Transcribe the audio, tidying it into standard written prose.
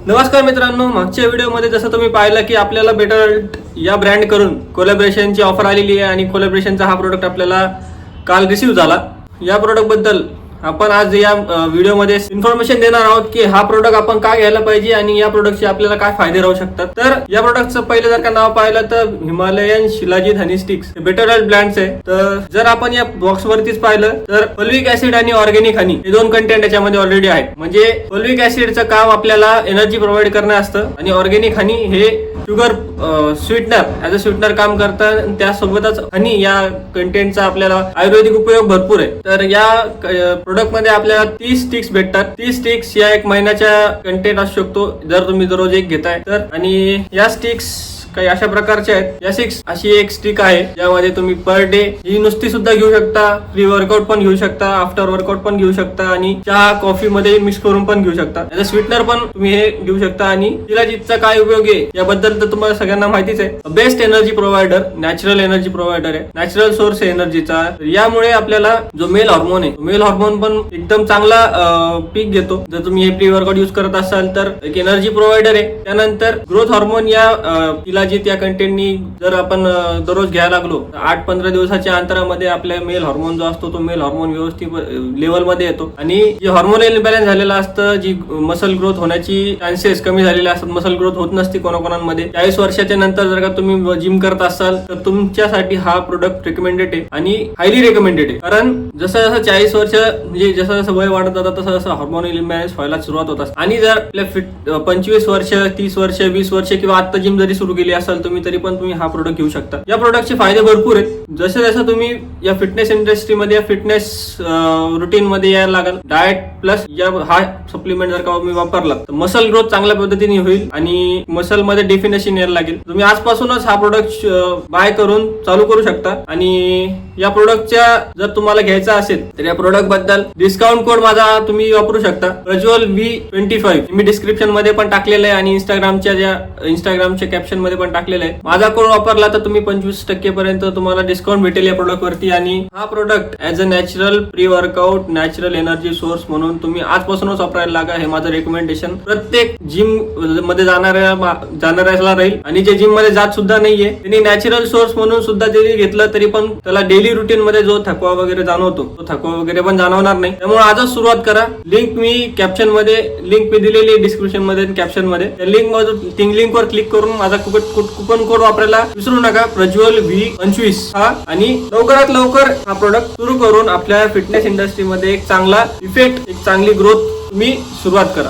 नमस्कार मित्रांनो, मागच्या व्हिडिओमध्ये जसं तुम्ही पाहिलं की आपल्याला बेटर या ब्रँड करून कोलॅबरेशनची ऑफर आलेली आहे आणि कोलॅबरेशनचा हा प्रोडक्ट आपल्याला काल रिसीव्ह झाला। या प्रोडक्ट बद्दल आपण आज या व्हिडिओमध्ये इन्फॉर्मेशन देणार आहोत की हा प्रोडक्ट आपण का घ्यायला पाहिजे आणि या प्रोडक्टचे आपल्याला काय फायदे राहू शकतात। तर या प्रोडक्टचं पहिलं जर का नाव पाहिलं तर हिमालयन शिलाजीत हनी स्टिक्स बेटर हेल्थ ब्रँड्स आहे। तर जर आपण या बॉक्स वरतीच पाहिलं तर फॉलिक ऍसिड आणि ऑर्गॅनिक हनी हे दोन कंटेंट याच्यामध्ये ऑलरेडी आहेत। म्हणजे फॉलिक ऍसिडचं काम आपल्याला एनर्जी प्रोव्हाइड करणं असतं आणि ऑर्गॅनिक हनी हे sugar sweetener as a sweetener काम करतात। त्यासोबतच हनी या कंटेंटचा आपल्याला आयुर्वेदिक उपयोग भरपूर आहे। तर या प्रोडक्ट मध्ये आपल्याला 30 स्टिक्स भेटतात। 30 स्टिक्स या 1 महिन्याच्या कंटेंट असू शकतो जर तुम्ही दररोज एक घेताय तर। आणि या स्टिक्स काही अशा प्रकारचे आहेत। या 6 अशी एक स्टिक आहे ज्यामध्ये तुम्ही पर डे ही नुसती सुद्धा घेऊ शकता, प्री वर्कआउट पण घेऊ शकता, आफ्टर वर्कआउट पण घेऊ शकता आणि चहा कॉफी मध्ये मिक्स करून पण घेऊ शकता। याचा स्वीटनर पण तुम्ही हे घेऊ शकता। आणि शिलाजीतचा काय उपयोग आहे याबद्दल तर तुम्हाला सगळ्यांना माहितीच आहे। Best energy provider, natural energy provider आहे, नॅचरल सोर्स आहे एनर्जीचा। यामुळे आपल्याला जो मेल हार्मोन आहे, मेल हार्मोन पण एकदम चांगला पीक घेतो जर तुम्ही हे प्री वर्कआउट युज करत असाल तर। एक एनर्जी प्रोव्हायडर आहे। त्यानंतर ग्रोथ हार्मोन या त्या कंटेंटनी जर आपण दररोज घ्यायला लागलो 8-15 दिवसाच्या अंतरामध्ये आपल्या मेल हार्मोन जो असतो तो मेल हार्मोन व्यवस्थित लेवल मध्ये येतो आणि जे हार्मोनल इम्बॅलन्स झालेला असतं, जी मसल ग्रोथ होण्याची चान्सेस कमी झालेले असतात, मसल ग्रोथ होत नसते कोणाकोणांमध्ये। 40 वर्षाच्या नंतर जर का तुम्ही जिम करत असाल तर तुमच्यासाठी हा प्रोडक्ट रिकमेंडेड आहे आणि हायली रिकमेंडेड आहे। कारण जसं जसं 40 वर्ष म्हणजे जसं जसं वय वाढत जातं तसं तसं हार्मोनल इम्बॅलन्स व्हायला सुरुवात होत असते। आणि जर आपल्या 25 वर्ष, 30 वर्ष, 20 वर्ष किंवा आता जिम जरी सुरू केली असाल तुम्ही हा प्रोडक्ट घेऊ शकता। या प्रोडक्टचे फायदे भरपूर आहेत। जसं जसं तुम्ही या फिटनेस इंडस्ट्रीमध्ये, या फिटनेस रुटीन मध्ये यायला लागल, डाएट प्लस हा सप्लिमेंट जर का तुम्ही वापरला तर मसल ग्रोथ चांगल्या पद्धतीने होईल आणि मसल मध्ये डेफिनेशन यायला लागेल। तुम्ही आजपासूनच हा प्रोडक्ट बाय करून चालू करू शकता। आणि या प्रोडक्टच्या जर तुम्हाला घ्यायचा असेल तर या प्रोडक्ट बद्दल डिस्काउंट कोड माझा तुम्ही वापरू शकता, प्रज्वल V25। मी डिस्क्रिप्शन मध्ये पण टाकलेलं आहे आणि इंस्टाग्रामच्या कॅप्शन मध्ये पण टाकलेलं आहे। माझा कोड वापरला तर तुम्ही 25% पर्यंत तुम्हाला डिस्काउंट भेटेल या प्रोडक्ट वरती। आणि हा product as a natural pre workout, natural energy source म्हणून तुम्ही आजपासूनच वापरायला लागा, हे माझं रेकमेंडेशन प्रत्येक जिम मध्ये जाणाऱ्याला राहील। आणि जे जिम मध्ये जात सुद्धा नाहीये त्यांनी नॅचरल सोर्स म्हणून सुद्धा जरी घेतलं तरी पण त्याला डेली रुटीन मध्ये जो थकवा वगैरे जाणवतो तो थकवा वगैरे पण जाणवणार नाही। त्यामुळे आजच सुरुवात करा। लिंक मी दिलेली आहे डिस्क्रिप्शन मध्ये, कॅप्शन मध्ये। त्या लिंक वर क्लिक करून माझा कुपन कोड वापरायला विसरू नका, प्रज्वल V25 हा। आणि लवकरात लवकर हा प्रोडक्ट सुरू करून आपल्या फिटनेस इंडस्ट्रीमध्ये एक चांगला इफेक्ट, एक चांगली ग्रोथ तुम्ही सुरुवात करा।